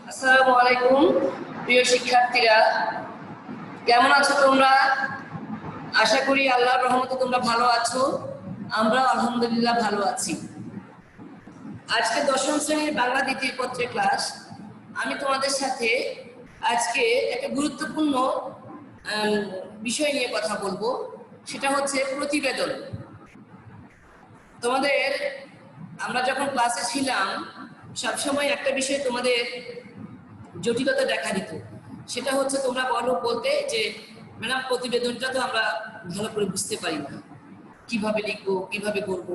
আসসালামু আলাইকুম প্রিয় শিক্ষার্থীরা, কেমন আছো তোমরা? আশা করি আল্লাহর রহমতে তোমরা ভালো আছো। আমরা আলহামদুলিল্লাহ ভালো আছি। আজকে দশম শ্রেণীর বাংলা দ্বিতীয় পত্রের ক্লাস। আমি তোমাদের সাথে আজকে একটা গুরুত্বপূর্ণ বিষয় নিয়ে কথা বলবো, সেটা হচ্ছে প্রতিবেদন। তোমাদের আমরা যখন ক্লাসে ছিলাম সবসময় একটা বিষয় তোমাদের জটিলতা দেখা দিত, সেটা হচ্ছে তোমরা বলতে যে ম্যাডাম প্রতিবেদনটা তো আমরা ভালো করে বুঝতে পারি না, কিভাবে লিখবো, কিভাবে করবো।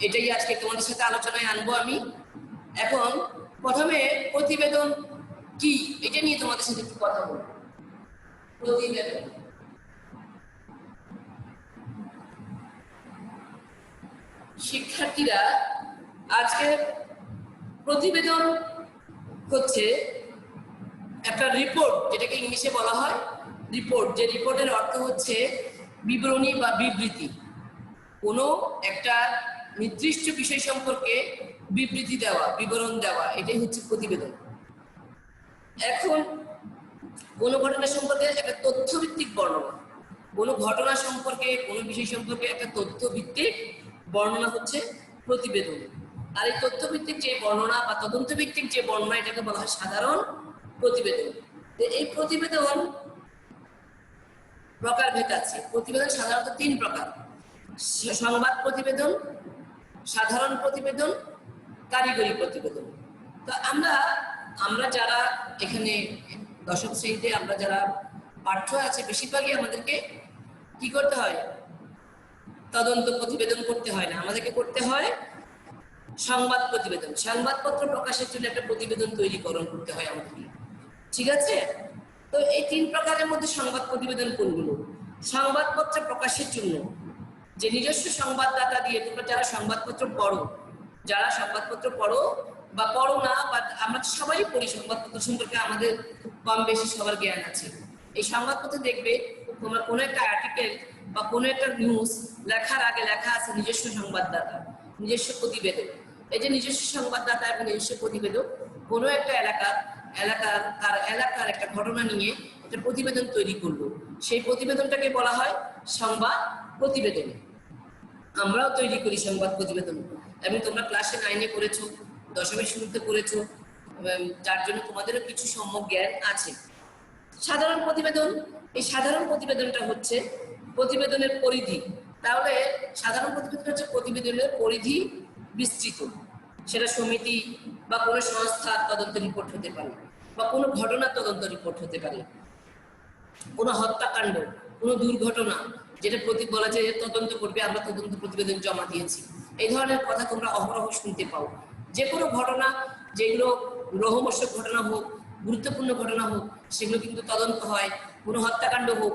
এটাই আজকে তোমাদের সাথে আলোচনায় আনবো আমি। এখন প্রথমে প্রতিবেদন কি এটা নিয়ে তোমাদের সাথে একটু কথা বলবো। প্রতিবেদন শিক্ষার্থীরা, আজকে প্রতিবেদন হচ্ছে একটা রিপোর্ট, যেটাকে ইংলিশে বলা হয় রিপোর্ট। যে রিপোর্টের অর্থ হচ্ছে বিবরণী বা বিবৃতি, কোনো একটা নির্দিষ্ট বিষয় সম্পর্কে বিবৃতি দেওয়া, বিবরণ দেওয়া, এটাই হচ্ছে প্রতিবেদন। এখন কোনো ঘটনা সম্পর্কে একটা তথ্যভিত্তিক বর্ণনা, কোনো ঘটনা সম্পর্কে, কোনো বিষয় সম্পর্কে একটা তথ্যভিত্তিক বর্ণনা হচ্ছে প্রতিবেদন। আর এই তথ্যভিত্তিক যে বর্ণনা বা তদন্তভিত্তিক যে বর্ণনা, এটাকে বলা হয় সাধারণ প্রতিবেদন। এই প্রতিবেদন প্রকারভেদ আছে। প্রতিবেদন সাধারণত 3 প্রকার: সংবাদ প্রতিবেদন, সাধারণ প্রতিবেদন, কারিগরি প্রতিবেদন। তো আমরা যারা এখানে দশম শ্রেণীতে আমরা যারা পাঠ্য আছে, বেশিরভাগই আমাদেরকে কি করতে হয়? তদন্ত প্রতিবেদন করতে হয় না, আমাদেরকে করতে হয় সংবাদ প্রতিবেদন। সংবাদপত্র প্রকাশের জন্য একটা প্রতিবেদন তৈরিকরণ করতে হয় আমাদেরকে, ঠিক আছে? তো এই 3 প্রকারের মধ্যে সংবাদ প্রতিবেদন কোনগুলো? সংবাদপত্র প্রকাশের জন্য যে নিজস্ব সংবাদদাতা দিয়ে, তোমরা যারা সংবাদপত্র পড়ো, যারা সংবাদপত্র পড়ো বা পড়ো না, বা আমরা সবাই পড়ি সংবাদপত্র সম্পর্কে, আমাদের কম বেশি সবার জ্ঞান আছে। এই সংবাদপত্রে দেখবে তোমরা কোনো একটা আর্টিকেল বা কোনো একটা নিউজ লেখার আগে লেখা আছে নিজস্ব সংবাদদাতা, নিজস্ব প্রতিবেদক। এই যে নিজস্ব সংবাদদাতা এবং নিজস্ব প্রতিবেদক কোনো একটা এলাকার একটা ঘটনা নিয়ে একটা প্রতিবেদন তৈরি করলো, সেই প্রতিবেদনটাকে বলা হয় সংবাদ প্রতিবেদন। আমরাও তৈরি করি সংবাদ প্রতিবেদন, এবং তোমরা ক্লাসে 9-এ করেছো, দশমের শুরুতে করেছো, যার জন্য তোমাদেরও কিছু সম্যক জ্ঞান আছে। সাধারণ প্রতিবেদন, এই সাধারণ প্রতিবেদনটা হচ্ছে প্রতিবেদনের পরিধি। তাহলে সাধারণ প্রতিবেদন হচ্ছে প্রতিবেদনের পরিধি বিস্তৃত। সেটা সমিতি বা কোনো সংস্থার তদন্ত রিপোর্ট হতে পারে, বা কোনো ঘটনার তদন্ত রিপোর্ট হতে পারে, কোনো হত্যাকাণ্ড, কোনো দুর্ঘটনা, যেটা বলা যায় তদন্ত করবে, আমরা তদন্ত প্রতিবেদন জমা দিয়েছি। এই ধরনের কথা তোমরা অহরহ শুনতে পাও। যে কোনো ঘটনা, যেগুলো রহস্যময় ঘটনা হোক, গুরুত্বপূর্ণ ঘটনা হোক, সেগুলো কিন্তু তদন্ত হয়। কোনো হত্যাকাণ্ড হোক,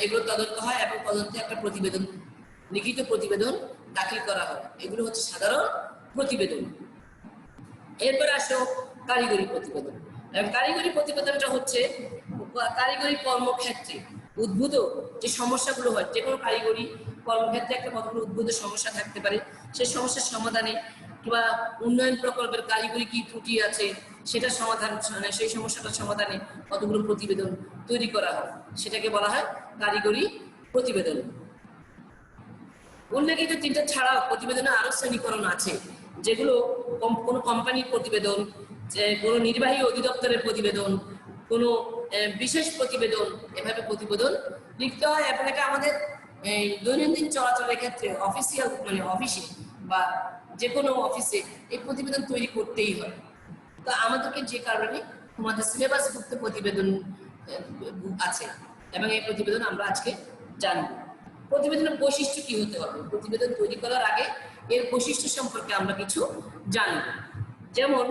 এগুলো তদন্ত হয় এবং তদন্তে একটা প্রতিবেদন, লিখিত প্রতিবেদন দাখিল করা হয়। এগুলো হচ্ছে সাধারণ প্রতিবেদন। এরপর আসো কারিগরি প্রতিবেদন। এবং কারিগরি প্রতিবেদনটা হচ্ছে কারিগরি কর্মক্ষেত্রে উদ্ভূত যে সমস্যাগুলো হয়। যে কোনো কারিগরি কর্মক্ষেত্রে একটা কতগুলো উদ্ভূত সমস্যা থাকতে পারে, সেই সমস্যার সমাধানে কিংবা উন্নয়ন প্রকল্পের কারিগরি কি ত্রুটি আছে সেটা সমাধান, সেই সমস্যাটার সমাধানে কতগুলো প্রতিবেদন তৈরি করা হয়, সেটাকে বলা হয় কারিগরি প্রতিবেদন। উল্লেখিত 3টা ছাড়াও প্রতিবেদনে আরো শ্রেণীকরণ আছে, যেগুলো কোনো কোম্পানির প্রতিবেদন, যে কোনো নির্বাহী অধিদপ্তরের প্রতিবেদন, কোনো বিশেষ প্রতিবেদন, এভাবে প্রতিবেদন লিখতে হয়। এবং এটা আমাদের দৈনন্দিন চলাচলের ক্ষেত্রে অফিসিয়াল, অফিসে বা যে কোনো অফিসে এই প্রতিবেদন তৈরি করতেই হয়। তো আমাদেরকে যে কারণে তোমাদের সিলেবাসভুক্ত প্রতিবেদন আছে, এবং এই প্রতিবেদন আমরা আজকে জানবো। প্রতিবেদনের বৈশিষ্ট্য কি হতে হবে? প্রতিবেদন তৈরি করার আগে এর বৈশিষ্ট্য সম্পর্কে আমরা কিছু জানব। যেমন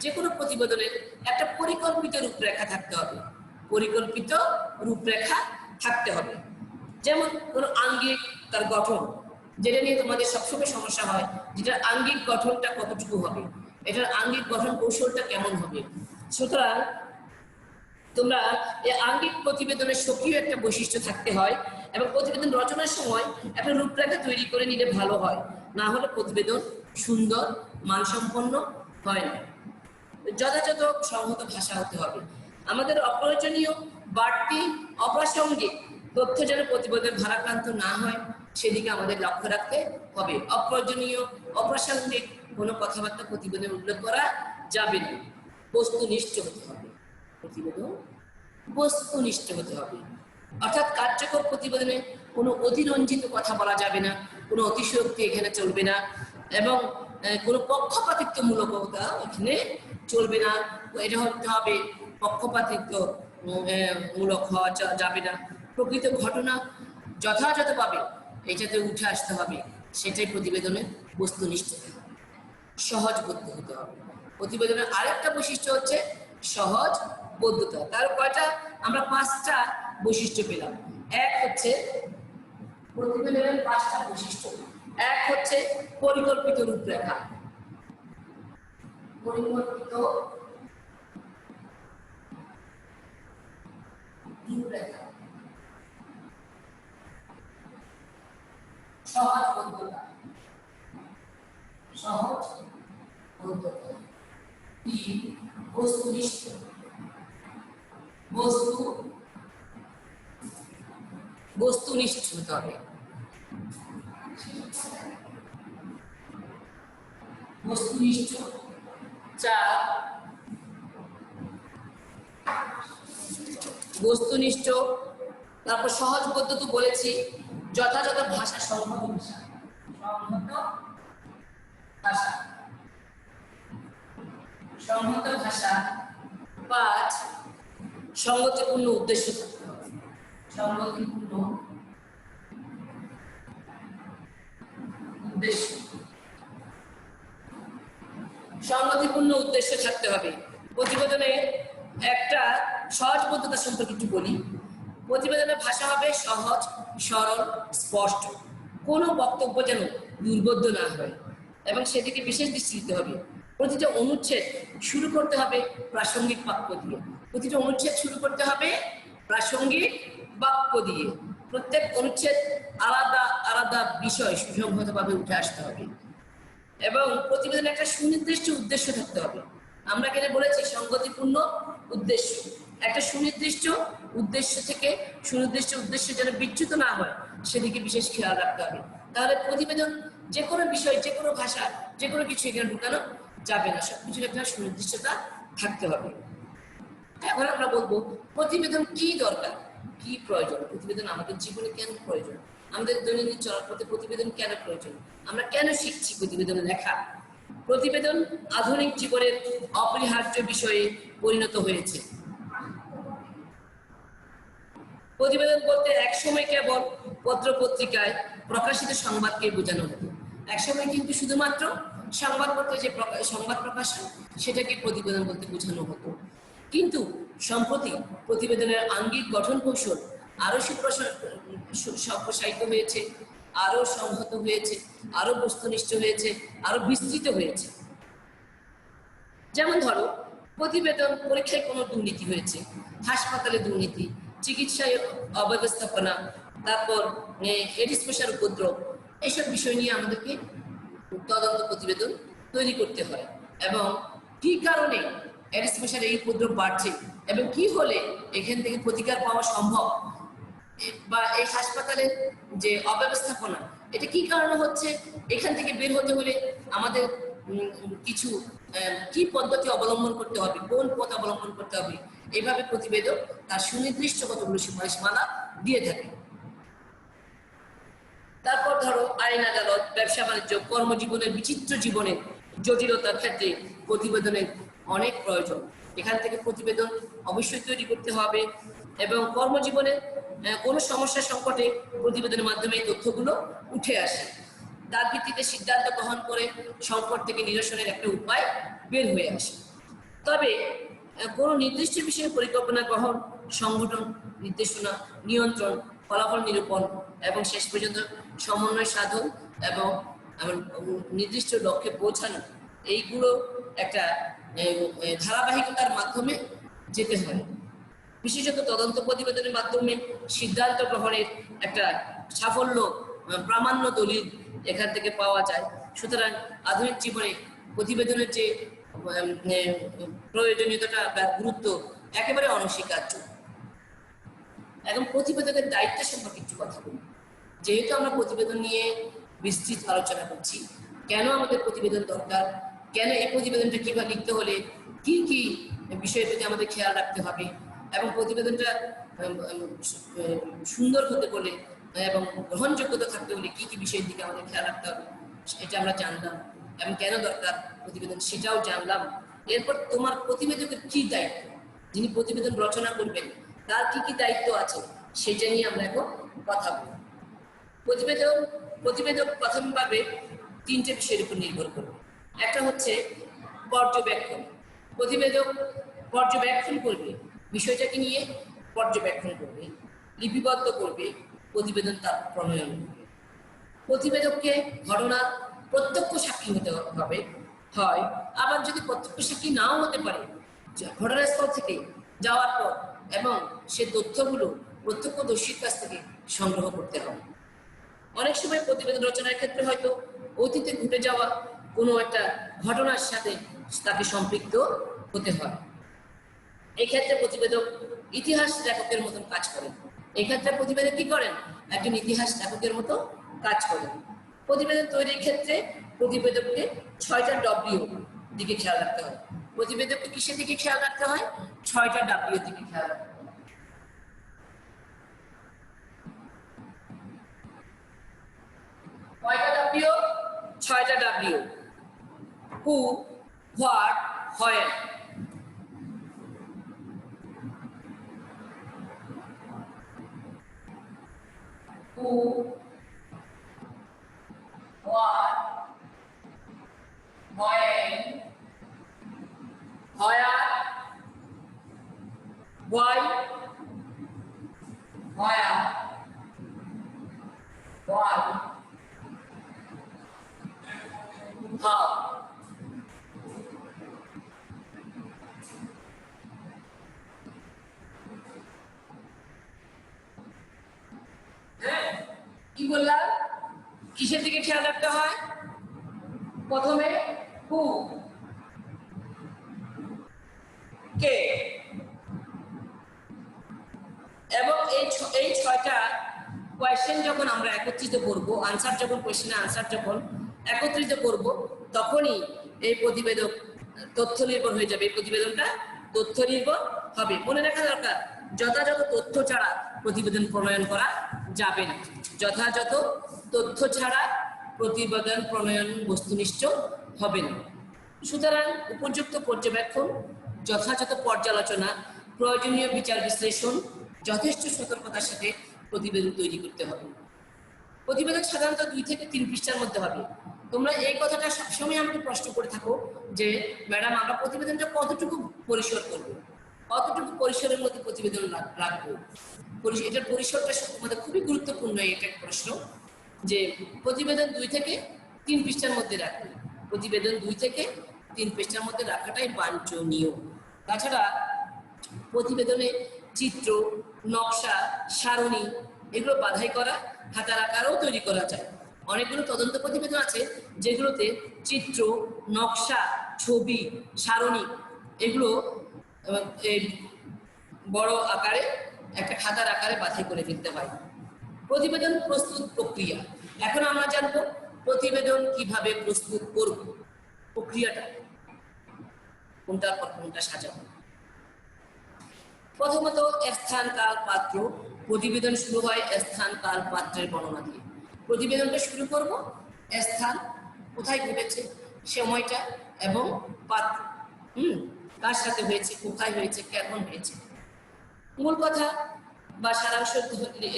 যে কোনো প্রতিবেদনের একটা পরিকল্পিত রূপরেখা থাকতে হবে, পরিকল্পিত রূপরেখা থাকতে হবে। যেমন কোনো আঙ্গিক, তার গঠন, যেটা নিয়ে তোমাদের সবসময় সমস্যা হয়, যেটার আঙ্গিক গঠনটা কতটুকু হবে, এটার আঙ্গিক গঠন কৌশলটা কেমন হবে। সুতরাং তোমরা এই আঙ্গিক প্রতিবেদনের সক্রিয় একটা বৈশিষ্ট্য থাকতে হয়, এবং প্রতিবেদন রচনার সময় একটা রূপরেখা তৈরি করে নিলে ভালো হয়, না হলে প্রতিবেদন সুন্দর, মানসম্পন্ন হয় না। যথাযথ সংহত ভাষা হতে হবে। আমাদের অপ্রয়োজনীয়, বাড়তি, অপ্রাসঙ্গিক তথ্য যেন প্রতিবেদন ভারাক্রান্ত না হয় সেদিকে আমাদের লক্ষ্য রাখতে হবে। অপ্রয়োজনীয়, অপ্রাসঙ্গিক কোনো কথাবার্তা প্রতিবেদনে উল্লেখ করা যাবে না। বস্তুনিষ্ঠ হতে হবে প্রতিবেদন, বস্তুনিষ্ঠ হতে হবে। অর্থাৎ কার্যকর প্রতিবেদনে কোনো অতিরঞ্জিত কথা বলা যাবে না, কোনো অতিশয়োক্তি এখানে চলবে না, এবং কোনো পক্ষপাতিত্বমূলকতা এখানে চলবে না। এটা হতে হবে পক্ষপাতিত্ব মূলক হওয়া যাবে না। প্রকৃত ঘটনা যথাযথভাবে এটাতে উঠে আসতে হবে, সেটাই প্রতিবেদনের বস্তুনিষ্ঠ। সহজবোধ্য হতে হবে। প্রতিবেদনের আরেকটা বৈশিষ্ট্য হচ্ছে সহজবোধ্যতা। তার কয়টা? আমরা 5টা বৈশিষ্ট্য পেলাম। এক হচ্ছে প্রতিবেদনের 5টা বৈশিষ্ট্য। এক হচ্ছে পরিকল্পিত রূপরেখা। পরিকল্পিত রূপরেখা। সহজবোধ্যতা। সহজবোধ্যতা। বস্তুনিষ্ঠ। বস্তুনিষ্ঠ হতে হবে। বস্তুনিষ্ঠ। 4 বস্তুনিষ্ঠ। তারপর সহজবোধ্য তো বলেছি, যথাযথ ভাষা, সংহত ভাষা। সংহত ভাষা। সংহত ভাষা। 5 সংগতিপূর্ণ উদ্দেশ্য থাকতে হবে। সংগতিপূর্ণ উদ্দেশ্য। সংগতিপূর্ণ উদ্দেশ্য থাকতে হবে। প্রতিবেদনে একটা সহজবোধ্যতা সম্পর্কে একটু বলি। প্রতিবেদনের ভাষা হবে সহজ, সরল, স্পষ্ট। কোনো বক্তব্য যেন দুর্বোধ্য না হয় এবং সেদিকে বিশেষ দৃষ্টি দিতে হবে। প্রতিটা অনুচ্ছেদ শুরু করতে হবে প্রাসঙ্গিক বাক্য দিয়ে। প্রতিটা অনুচ্ছেদ শুরু করতে হবে প্রাসঙ্গিক বাক্য দিয়ে। প্রত্যেক অনুচ্ছেদ আলাদা আলাদা বিষয় সুসংহতভাবে উঠে আসতে হবে এবং প্রতিবেদনে একটা সুনির্দিষ্ট উদ্দেশ্য থাকতে হবে। আমরা এখানে বলেছি সংগতিপূর্ণ উদ্দেশ্য। একটা সুনির্দিষ্ট উদ্দেশ্য থেকে সুনির্দিষ্ট উদ্দেশ্য যেন বিচ্যুত না হয় সেদিকে বিশেষ খেয়াল রাখতে হবে। তাহলে প্রতিবেদন যে কোনো বিষয়, যে কোনো ভাষা, যে কোনো কিছু এখানে ঢুকানো যাবে না। সবকিছুর একটা সুনির্দিষ্টতা থাকতে হবে। এখন আমরা বলবো প্রতিবেদন কি দরকার, কি প্রয়োজন। প্রতিবেদন আমাদের জীবনে কেন প্রয়োজন, আমাদের দৈনন্দিন চলার পথে প্রতিবেদন কেন প্রয়োজন, আমরা কেন শিখছি প্রতিবেদন লেখা। প্রতিবেদন আধুনিক জীবনের অপরিহার্য বিষয়ে পরিণত হয়েছে। প্রতিবেদন বলতে একসময় কেবল পত্র পত্রিকায় প্রকাশিত সংবাদকে বোঝানো হতো। একসময় কিন্তু শুধুমাত্র সংবাদপত্রে যে সংবাদ প্রকাশন সেটাকে প্রতিবেদন বলতে বোঝানো হতো। কিন্তু সম্প্রতি প্রতিবেদনের আঙ্গিক গঠন কৌশল আরো সম্প্রসারিত হয়েছে, আরো সংহত হয়েছে, আরো বস্তুনিষ্ঠ হয়েছে, আরো বিস্তৃত হয়েছে। যেমন ধরো প্রতিবেদন পরীক্ষায় কোনো দুর্নীতি হয়েছে, হাসপাতালে দুর্নীতি, চিকিৎসায় অব্যবস্থাপনা, তারপর এডিস মশার উপদ্রব, এইসব বিষয় নিয়ে আমাদেরকে তদন্ত প্রতিবেদন তৈরি করতে হয় এবং কি কারণে এডিস মশার এই উপদ্রব বাড়ছে এবং কি হলে এখান থেকে প্রতিকার পাওয়া সম্ভব, বা এই হাসপাতালের যে অব্যবস্থাপনা এটা কি কারণে হচ্ছে, এখান থেকে বের হতে হলে আমাদের কিছু কি পদ্ধতি অবলম্বন করতে হবে, কোন পথ অবলম্বন করতে হবে, এইভাবে প্রতিবেদক তার সুনির্দিষ্ট কতগুলো সুপারিশমালা দিয়ে থাকে। তারপর ধরো আইন আদালত, ব্যবসা বাণিজ্য, কর্মজীবনের বিচিত্র জীবনের জটিলতার ক্ষেত্রে প্রতিবেদনের অনেক প্রয়োজন। এখান থেকে প্রতিবেদন অবশ্যই তৈরি করতে হবে এবং কর্মজীবনে কোনো সমস্যা সংকটে প্রতিবেদনের মাধ্যমে এই তথ্যগুলো উঠে আসে। তার ভিত্তিতে সিদ্ধান্ত গ্রহণ করে সংকট থেকে নিরসনের একটা উপায় বের হয়ে আসে। তবে কোনো নির্দিষ্ট বিষয়ে পরিকল্পনা গ্রহণ, সংগঠন, নির্দেশনা, নিয়ন্ত্রণ, ফলাফল নিরূপণ এবং শেষ পর্যন্ত সমন্বয় সাধন এবং নির্দিষ্ট লক্ষ্যে পৌঁছানো, এইগুলো একটা ধারাবাহিকতার মাধ্যমে যেতে হয়। বিশেষত তদন্ত প্রতিবেদনের মাধ্যমে সিদ্ধান্ত গ্রহণের একটা সাফল্য, প্রামাণ্য দলিল এখান থেকে পাওয়া যায় সুতরাং আধুনিক জীবনে প্রতিবেদনের যে প্রয়োজনীয়তাটা বা গুরুত্ব একেবারে অনস্বীকার্য। এখন প্রতিবেদনের দায়িত্ব সম্পর্কে একটু কথা বলি। যেহেতু আমরা প্রতিবেদন নিয়ে বিস্তৃত আলোচনা করছি, কেন আমাদের প্রতিবেদন দরকার, কেন এই প্রতিবেদনটা কিভাবে লিখতে হলে কি কি বিষয়ের প্রতি আমাদের খেয়াল রাখতে হবে, এবং প্রতিবেদনটা সুন্দর হতে বলে এবং গ্রহণযোগ্যতা থাকতে হলে কি কি বিষয়ের দিকে আমাদের খেয়াল রাখতে হবে, এটা আমরা জানলাম। এবং কেন দরকার প্রতিবেদন সেটাও জানলাম। এরপর তোমার প্রতিবেদকের কি দায়িত্ব, যিনি প্রতিবেদন রচনা করবেন তার কি কি দায়িত্ব আছে সেটা নিয়ে আমরা এখন কথা বলব। প্রতিবেদক প্রাথমিকভাবে তিনটে বিষয়ের উপর নির্ভর করবে। একটা হচ্ছে পর্যবেক্ষণ। প্রতিবেদক পর্যবেক্ষণ করবে, বিষয়টাকে নিয়ে পর্যবেক্ষণ করবে, লিপিবদ্ধ করবে, প্রতিবেদন তার প্রণয়ন করবে। প্রতিবেদককে ঘটনার প্রত্যক্ষ সাক্ষী হতে হবে হয়, আবার যদি প্রত্যক্ষ সাক্ষী নাও হতে পারে, ঘটনাস্থল থেকে যাওয়ার পর এবং সে তথ্যগুলো প্রত্যক্ষদর্শীর কাছ থেকে সংগ্রহ করতে হবে। অনেক সময় প্রতিবেদন রচনার ক্ষেত্রে হয়তো অতীতে ঘটে যাওয়া কোনো একটা ঘটনার সাথে তাকে সম্পৃক্ত হতে হয়। এক্ষেত্রে প্রতিবেদক ইতিহাস লেখকের মতন কাজ করেন। এক্ষেত্রে প্রতিবেদক কি করেন? একজন ইতিহাস লেখকের মতো কাজ করেন। প্রতিবেদন তৈরির ক্ষেত্রে প্রতিবেদককে 6টা ডব্লিউ দিকে খেয়াল রাখতে হয়। প্রতিবেদককে কিসের দিকে খেয়াল রাখতে হয়? 6টা ডব্লিউ দিকে খেয়াল রাখতে হয়। কয়টা ডব্লিউ? 6টা W. Who, what, when. Who, what, when, where, why, where, why, how. কি বললাম? কিসের দিকে খেয়াল রাখতে হয়? প্রথমে হু, কে, এবং এই 6টা কোয়েশ্চেন যখন আমরা একত্রিত করব, আনসার যখন কোয়েশ্চেনে আনসার যখন একত্রিত করব, তখনই এই প্রতিবেদক তথ্য নির্ভর হয়ে যাবে। এই প্রতিবেদনটা তথ্য নির্ভর হবে। মনে রাখা দরকার, যথাযথ তথ্য ছাড়া প্রতিবেদন প্রণয়ন করা যাবে না। যথাযথ তথ্য ছাড়া প্রতিবেদন প্রণয়ন বস্তুনিষ্ঠ হবে না। সুতরাং উপযুক্ত পর্যবেক্ষণ, যথাযথ পর্যালোচনা, প্রয়োজনীয় বিচার বিশ্লেষণ, যথেষ্ট সতর্কতার সাথে প্রতিবেদন তৈরি করতে হবে। প্রতিবেদন সাধারণত 2 থেকে 3 পৃষ্ঠার মধ্যে হবে। তোমরা এই কথাটা সবসময় আমাকে প্রশ্ন করে থাকো যে ম্যাডাম আমরা প্রতিবেদনটা কতটুকু পরিসর করব, কতটুকু পরিসরের মধ্যে প্রতিবেদন রাখবো। এটার পরিসরটা আমাদের খুবই গুরুত্বপূর্ণ। এটা একটা প্রশ্ন যে প্রতিবেদন 2 থেকে 3 পৃষ্ঠার মধ্যে রাখবে। প্রতিবেদন 2 থেকে 3 পৃষ্ঠার মধ্যে রাখাটাই বাঞ্ছনীয়। তাছাড়া প্রতিবেদনে চিত্র, নকশা, সারণী এগুলো বাছাই করা, খাতার আকারেও তৈরি করা যায়। অনেকগুলো তদন্ত প্রতিবেদন আছে যেগুলোতে চিত্র, নকশা, ছবি, সারণী এগুলো বড় আকারে একটা খাতার আকারে বাছাই করে ফেলতে হয়। প্রতিবেদন প্রস্তুত প্রক্রিয়া। এখন আমরা জানবো প্রতিবেদন কিভাবে প্রস্তুত করব, প্রক্রিয়াটা কোনটার পর কোনটা সাজাবো। প্রথমত স্থান, কাল, পাত্র। প্রতিবেদন শুরু হয় স্থান, কাল, পাত্রের বর্ণনা দিয়ে। প্রতিবেদনটা শুরু করব স্থান, কোথায় ঘটেছে, সময়টা এবং পাত্র, কার সাথে হয়েছে, কোথায় হয়েছে, কেমন হয়েছে। মূল কথা বা সারাংশ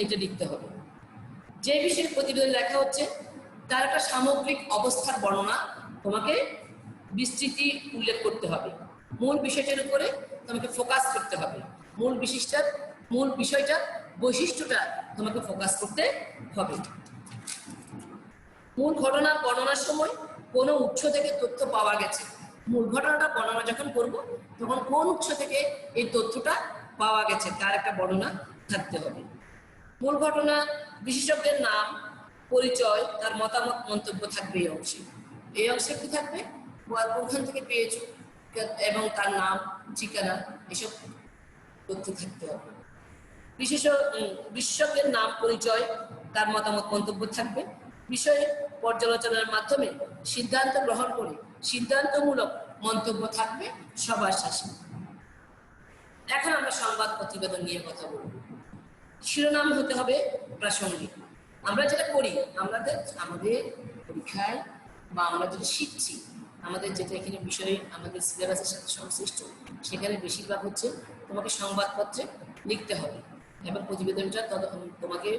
এটা লিখতে হবে। যে বিষয়ে প্রতিবেদন লেখা হচ্ছে তার একটা সামগ্রিক অবস্থার বর্ণনা তোমাকে বিস্তৃতি উল্লেখ করতে হবে। মূল বিষয়টার উপরে তোমাকে ফোকাস করতে হবে। মূল বিষয়টা বৈশিষ্ট্যটা তোমাকে ফোকাস করতে হবে। মূল ঘটনা বর্ণনার সময় কোন উৎস থেকে তথ্য পাওয়া গেছে। মূল ঘটনাটা বর্ণনা যখন করব তখন কোন উৎস থেকে এই তথ্যটা পাওয়া গেছে তার একটা বর্ণনা থাকতে হবে। মূল ঘটনা, বিশেষজ্ঞের নাম, পরিচয়, তার মতামত, মন্তব্য থাকবে এই অংশে। এই অংশে কি থাকবে, কোনখান থেকে পেয়েছো এবং তার নাম, ঠিকানা, এসব তথ্য থাকতে হবে। বিশেষজ্ঞের নাম, পরিচয়, তার মতামত, মন্তব্য থাকবে। বিষয়ে পর্যালোচনার মাধ্যমে সিদ্ধান্ত গ্রহণ করে সিদ্ধান্তমূলক মন্তব্য থাকবে সবার শেষে। এখন আমরা সংবাদ প্রতিবেদন নিয়ে কথা বলব। শিরোনাম হতে হবে প্রাসঙ্গিক। আমরা যেটা করি, আমাদের পরীক্ষায় বা আমরা যেটা শিখছি, আমাদের যেটা এখানে বিষয়ে আমাদের সিলেবাসের সাথে সংশ্লিষ্ট, সেখানে বেশিরভাগ হচ্ছে তোমাকে সংবাদপত্রে লিখতে হবে এবং প্রতিবেদনটা তোমাকে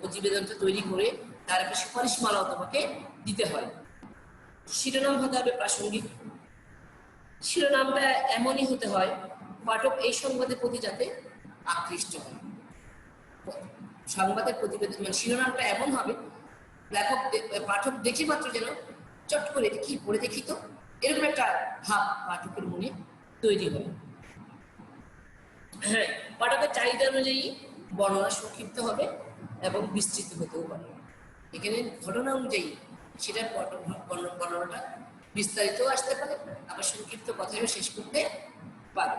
প্রতিবেদনটা তৈরি করে তার একটা সুপারিশমালাও তোমাকে দিতে হয়। শিরোনাম হতে হবে প্রাসঙ্গিক। শিরোনামটা এমনই হতে হয় পাঠক এই সংবাদের প্রতি যাতে আকৃষ্ট হয়। সংবাদের প্রতিবেদন মানে শিরোনামটা এমন হবে পাঠক দেখে মাত্র যেন চট করে কি পড়ে দেখি তো, এরকম একটা ভাব পাঠকের মনে তৈরি হয়। হ্যাঁ, পাঠকের চাহিদা অনুযায়ী বর্ণনা সংক্ষিপ্ত হবে এবং বিস্তৃত হতেও পারে। এখানে ঘটনা অনুযায়ী সেটা বর্ণনাটা বিস্তারিতও আসতে পারে, আবার সংক্ষিপ্ত কথায়ও শেষ করতে পারে।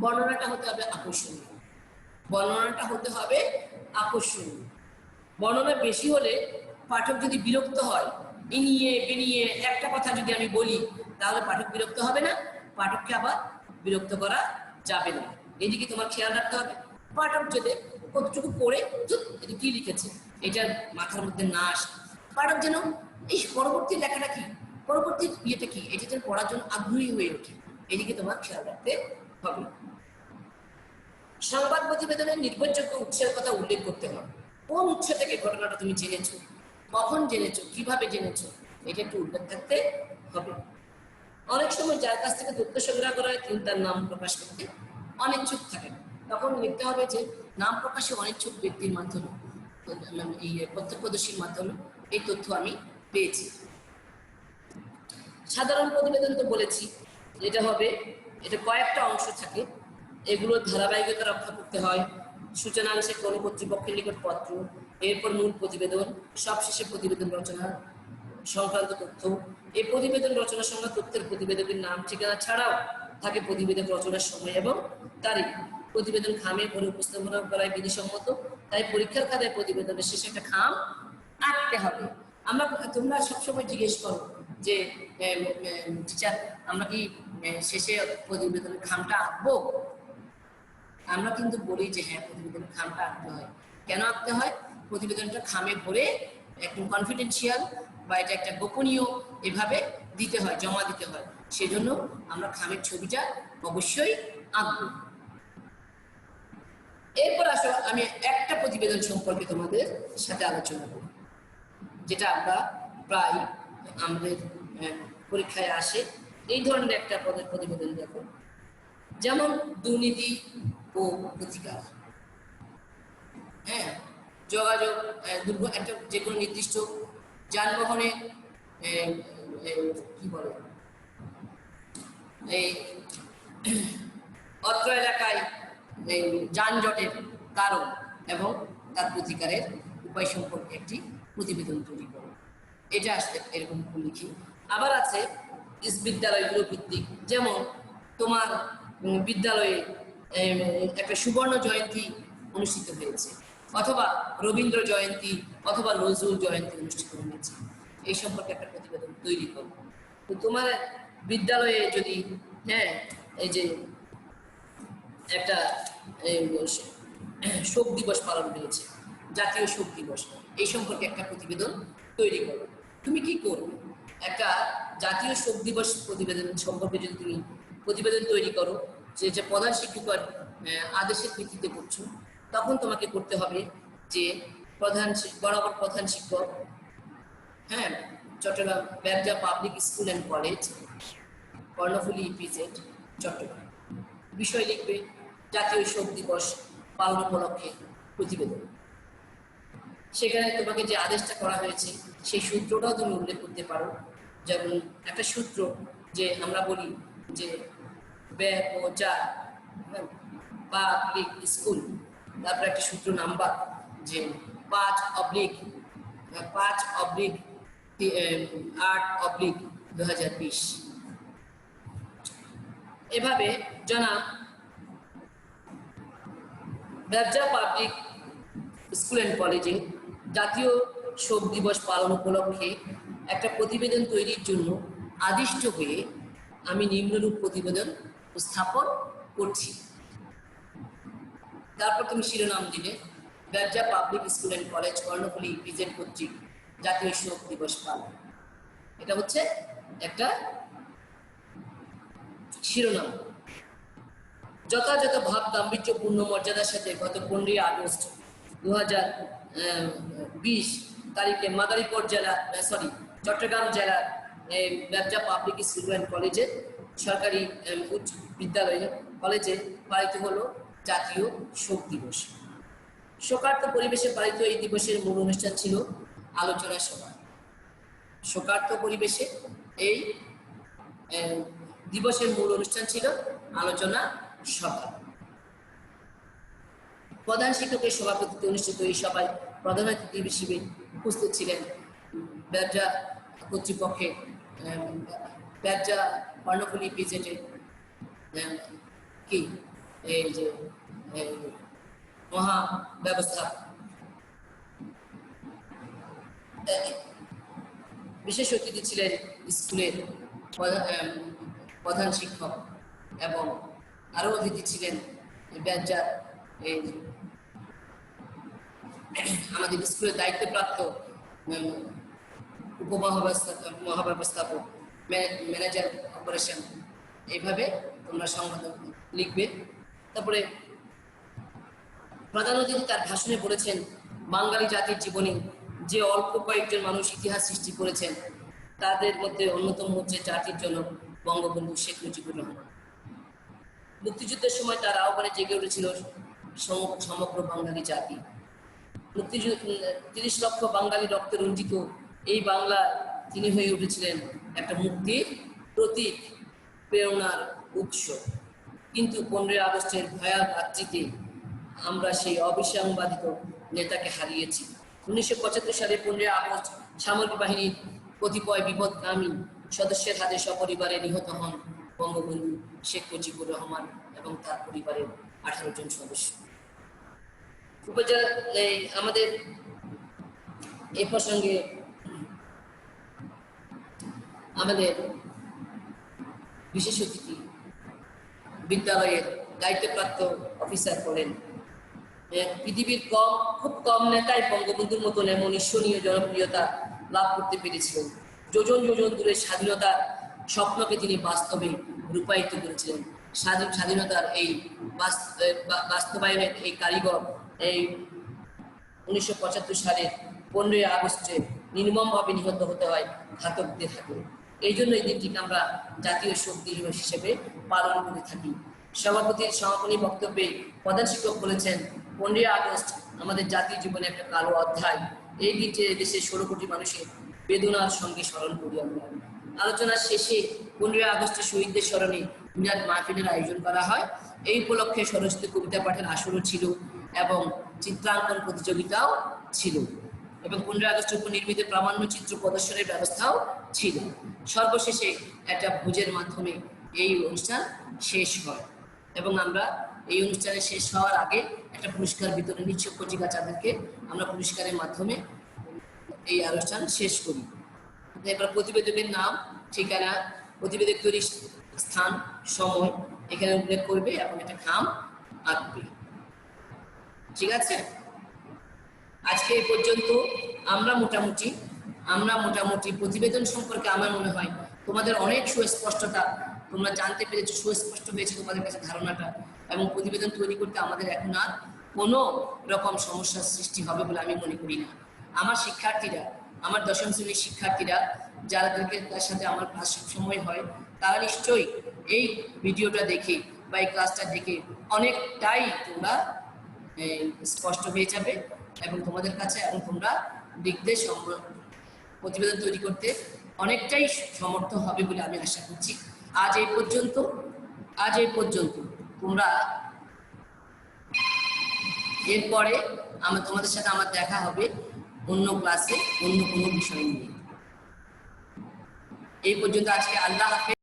বর্ণনাটা হতে হবে আকর্ষণীয়। বর্ণনা বেশি হলে পাঠক যদি বিরক্ত হয়, ইনিয়ে বিনিয়ে একটা কথা যদি আমি বলি, তাহলে পাঠক বিরক্ত হবে না, পাঠককে আবার বিরক্ত করা যাবে না। এদিকে তোমার খেয়াল রাখতে হবে। পাঠক যদি কতটুকু পড়ে এটা কি লিখেছে এটা মাথার মধ্যে না আসে, পাঠক যেন এই পরবর্তী লেখাটা কি, পরবর্তী ইয়েটা কি, এটা যেন পড়ার জন্য আগ্রহী হয়ে ওঠে, এদিকে তোমার খেয়াল রাখতে হবে। সংবাদ প্রতিবেদনের নির্ভরযোগ্য উৎসের কথা উল্লেখ করতে হবে। কোন উৎস থেকে ঘটনাটা তুমি জেনেছো, কখন জেনেছো, কিভাবে জেনেছো, এটা একটু উল্লেখ থাকতে হবে। অনেক সময় যার কাছ থেকে তথ্য সংগ্রহ করা হয় তিনি তার নাম প্রকাশ করতে অনিচ্ছুক থাকেন, তখন লিখতে হবে যে নাম প্রকাশে অনিচ্ছুক ব্যক্তির মাধ্যমে, এই প্রত্যক্ষদর্শীর মাধ্যমে এই তথ্য আমি পেয়েছি। সাধারণ প্রতিবেদন তো বলেছি, এটা হবে, এটা কয়েকটা অংশ থাকে, এগুলোর ধারাবাহিকতা রক্ষা করতে হয়। সূচনাংশে কোনো কর্তৃপক্ষের নিকট পত্র, এরপর মূল প্রতিবেদন, সবশেষে প্রতিবেদন রচনা সংক্রান্ত তথ্য। এই প্রতিবেদন রচনার সঙ্গে তথ্যের প্রতিবেদকের নাম, ঠিকানা ছাড়াও থাকে প্রতিবেদন রচনার সময় এবং তারিখ। প্রতিবেদন খামে পরে উপস্থাপনা করায় বিধিসম্মত, তাই পরীক্ষার খাতায় প্রতিবেদনের শেষে একটা খাম আঁকতে হবে। তোমরা সবসময় জিজ্ঞেস করো যে টিচার আমরা কি শেষে প্রতিবেদনের খামটা আঁকবো? আমরা কিন্তু বলি যে হ্যাঁ, প্রতিবেদনের খামটা আঁকতে হয়। কেন আঁকতে হয়? প্রতিবেদনটা খামে ভরে একদম কনফিডেন্সিয়াল বা এটা একটা গোপনীয় এভাবে দিতে হয়, জমা দিতে হয়, সেজন্য আমরা খামের ছবিটা অবশ্যই আঁকবো। এরপর আসো আমি একটা প্রতিবেদন সম্পর্কে তোমাদের সাথে আলোচনা করব, যেটা আমরা প্রায় আমাদের পরীক্ষায় আসে। এই ধরনের একটা প্রতিবেদন দেখো, যেমন দুর্নীতি ও প্রতিকার। হ্যাঁ, যোগাযোগ একটা যে কোনো নির্দিষ্ট যানবাহনে কি বলে এই অত্র এলাকায় যানজটের কারণ এবং তার প্রতিকারের উপায় সম্পর্কে একটি প্রতিবেদন তৈরি করো। এটা আসলে এরকম লিখি। আবার আছে বিদ্যালয়গুলো ভিত্তিক, যেমন তোমার বিদ্যালয়ে একটা সুবর্ণ জয়ন্তী অনুষ্ঠিত হয়েছে, অথবা রবীন্দ্র জয়ন্তী অথবা নজরুল জয়ন্তী অনুষ্ঠিত হয়েছে, এই সম্পর্কে একটা প্রতিবেদন তৈরি করো। তো তোমার বিদ্যালয়ে যদি এই যে একটা শোক দিবস পালন হয়েছে, জাতীয় শোক দিবস, এই সম্পর্কে একটা প্রতিবেদন তৈরি করো। তুমি কি করবে? একটা জাতীয় শোক দিবস প্রতিবেদন সম্পর্কে যদি তুমি প্রতিবেদন তৈরি করো, যে প্রধান শিক্ষকের আদেশের ভিত্তিতে করছো, তখন তোমাকে করতে হবে যে বরাবর প্রধান শিক্ষক, চট্টগ্রাম ব্যবজা public school and college, Karnaphuli EPZ, Chattogram, বিষয় লিখবে জাতীয় শোক দিবস পালন উপলক্ষে প্রতিবেদন। সেখানে তোমাকে যে আদেশটা করা হয়েছে সেই সূত্রটাও তুমি উল্লেখ করতে পারো। যেমন একটা সূত্র যে আমরা বলি যে ব্যবজা পাবলিক স্কুল, তারপরে একটা সূত্র নাম্বার যে 5/5/2022 8/2020। এভাবে জনাব ব্যবসা পাবলিক স্কুল অ্যান্ড কলেজে জাতীয় শোক দিবস পালন উপলক্ষে একটা প্রতিবেদন তৈরির জন্য আদিষ্ট হয়ে আমি নিম্নরূপ প্রতিবেদন উপস্থাপন করছি। তারপর তুমি শিরোনাম দিলে ব্যবসা public school and college Karnaphuli EPZ কর্তৃক জাতীয় শোক দিবস পালন। এটা হচ্ছে একটা শিরোনাম। যথাযথ ভাব গাম্ভীর্যপূর্ণ মর্যাদার সাথে গত 15 আগস্ট 2020 তারিখে চট্টগ্রাম জেলার ব্যবসা পাবলিক স্কুল অ্যান্ড কলেজের সরকারি উচ্চ বিদ্যালয় কলেজে পালিত হলো জাতীয় শোক দিবস। শোকার্ত পরিবেশে পালিত এই দিবসের মূল অনুষ্ঠান ছিল আলোচনা সভা। শোকার্ত পরিবেশে এই দিবসের মূল অনুষ্ঠান ছিল আলোচনা সভা। প্রধান শিক্ষকের সভাপতিত্বে অনুষ্ঠিত এই সভায় প্রধান অতিথি হিসেবে উপস্থিত ছিলেন ব্যবসা কর্তৃপক্ষের ব্যবসা কর্ণফুলী ইপিজেডের এই যে মহা ব্যবস্থা বিশেষ অতিথি ছিলেন স্কুলের প্রধান শিক্ষক এবং আরো অতিথি ছিলেন ব্যবসার আমাদের স্কুলের দায়িত্বপ্রাপ্ত মহাব্যবস্থাপক, ম্যানেজার অপারেশন। এইভাবে তোমরা সংবাদ লিখবে। তারপরে প্রধান অতিথি তার ভাষণে বলেছেন, বাঙালি জাতির জীবনে যে অল্প কয়েকজন মানুষ ইতিহাস সৃষ্টি করেছেন তাদের মধ্যে অন্যতম হচ্ছে জাতির জনক বঙ্গবন্ধু শেখ মুজিবুর রহমান। মুক্তিযুদ্ধের সময় তার আহ্বানে জেগে উঠেছিল সমগ্র বাঙালি জাতি। 30 লক্ষ বাঙালি রক্তে রঞ্জিত এই বাংলা তিনি হয়ে উঠেছিলেন একটা মুক্তির প্রতীক, প্রেরণার উৎস। কিন্তু 15 আগস্টের ভয়াল রাত্রিতে আমরা সেই অবিসংবাদিত নেতাকে হারিয়েছি। 1975 সালে 15 আগস্ট সামরিক বাহিনীর কতিপয় বিপদগামী সদস্যের হাতে সপরিবারে নিহত হন বঙ্গবন্ধু শেখ মুজিবুর রহমান এবং তার পরিবারের 18 জন সদস্য। উপজেলা আমাদের এই প্রসঙ্গে আমাদের বিশেষ অতিথি বিদ্যালয়ের দায়িত্বপ্রাপ্ত অফিসার বলেন, পৃথিবীর খুব কম নেতাই বঙ্গবন্ধুর মতন এমন ঈর্ষণীয় জনপ্রিয়তা লাভ করতে পেরেছিলেন। যোজন যোজন দূরে স্বাধীনতার স্বপ্নকে তিনি বাস্তবে রূপায়িত করেছিলেন। স্বাধীনতার এই বাস্তবায়নের এই কারিগর এই 1975 সালের 15 আগস্টে নির্মমভাবে নিহত হতে হয় ঘাতকদের হাতে। এই জন্য এই দিনটিকে আমরা জাতীয় শোক দিবস হিসেবে পালন করে থাকি। সভাপতির সমাপনী বক্তব্যে প্রধান শিক্ষক বলেছেন, 15 আগস্ট আমাদের জাতীয় জীবনে একটা কালো অধ্যায়। এই দিনটি দেশের 16 কোটি মানুষের বেদনার সঙ্গে স্মরণ করি আমরা। আলোচনার শেষে 15 আগস্টের শহীদদের স্মরণে মিলাদ মাহফিলের আয়োজন করা হয়। এই উপলক্ষে সরস্বতী কবিতা পাঠের আসরও ছিল এবং চিত্রাঙ্কন প্রতিযোগিতাও ছিল এবং 15 আগস্টের উপর নির্মিত প্রামাণ্য চিত্র প্রদর্শনের ব্যবস্থাও ছিল। সর্বশেষে একটা ভোজের মাধ্যমে এই অনুষ্ঠান শেষ হয় এবং আমরা এই অনুষ্ঠানে শেষ হওয়ার আগে একটা পুরস্কার বিতরণ নিচ্ছক কচিকাচাদেরকে আমরা পুরস্কারের মাধ্যমে এই অনুষ্ঠান শেষ করি। এবার প্রতিবেদকের নাম, ঠিকানা, প্রতিবেদক তৈরির স্থান, সময় এখানে উল্লেখ করবে এবং একটা খাম আঁকবে। ঠিক আছে? আজকে এই পর্যন্ত আমরা মোটামুটি প্রতিবেদন সম্পর্কে আমার মনে হয় তোমাদের অনেক সুস্পষ্টতা তোমরা জানতে পেরেছো, সুস্পষ্ট হয়েছে তোমাদের কাছে ধারণাটা, এবং প্রতিবেদন তৈরি করতে আমাদের এখন আর কোনো রকম সমস্যার সৃষ্টি হবে বলে আমি মনে করি না। আমার শিক্ষার্থীরা, আমার 10ম শ্রেণীর শিক্ষার্থীরা যাদেরকে তার সাথে আমার ক্লাস সময় হয়, তারা নিশ্চয়ই এই ভিডিওটা দেখে বা এই ক্লাসটা দেখে অনেকটাই তোমরা স্পষ্ট হয়ে যাবে এবং তোমাদের কাছে এবং তোমরা লিখতে প্রতিবেদন তৈরি করতে অনেকটাই সমর্থ হবে বলে আমি আশা করছি। আজ এই পর্যন্ত তোমরা, এরপরে তোমাদের সাথে আমার দেখা হবে অন্য ক্লাসে অন্য কোনো বিষয় নিয়ে। এই পর্যন্ত আজকে। আল্লাহ হাফেজ।